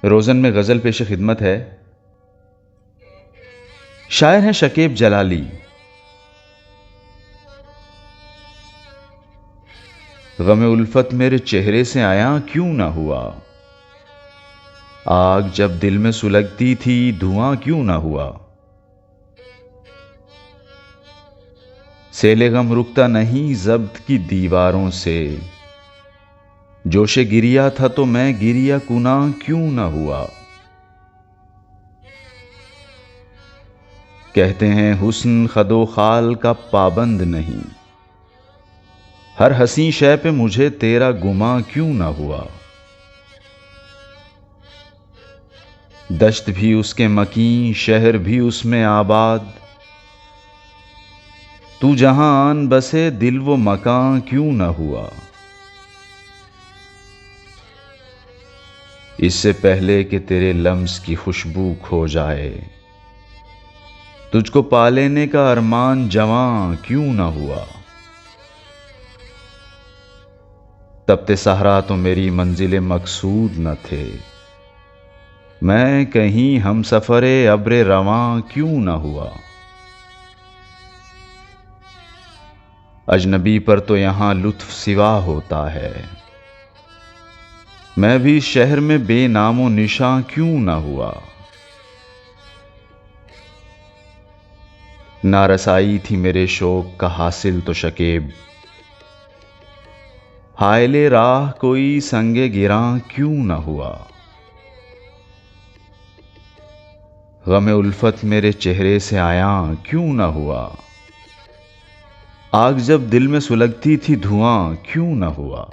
रोज़न में गज़ल पेश खिदमत है। शायर हैं शकीब जलाली। गमे उल्फत मेरे चेहरे से आया क्यों ना हुआ, आग जब दिल में सुलगती थी धुआं क्यों ना हुआ। सेले गम रुकता नहीं ज़ब्त की दीवारों से, जोशे गिरिया था तो मैं गिरिया कुना क्यों ना हुआ। कहते हैं हुस्न खदो खाल का पाबंद नहीं, हर हसी शय पे मुझे तेरा गुमा क्यों ना हुआ। दश्त भी उसके मकीन शहर भी उसमें आबाद, तू जहां आन बसे दिल वो मकान क्यों ना हुआ। इससे पहले कि तेरे लम्स की खुशबू खो जाए, तुझको पा लेने का अरमान जवां क्यों ना हुआ। तपते सहरा तो मेरी मंजिले मकसूद न थे, मैं कहीं हम सफरे अब्रे रवां क्यों ना हुआ। अजनबी पर तो यहां लुत्फ सिवा होता है, मैं भी इस शहर में बेनामो निशां क्यों ना हुआ। नारसाई थी मेरे शौक का हासिल तो शकीब, हायले राह कोई संगे गिरां क्यों ना हुआ। गमे उल्फत मेरे चेहरे से आया क्यों ना हुआ, आग जब दिल में सुलगती थी धुआं क्यों ना हुआ।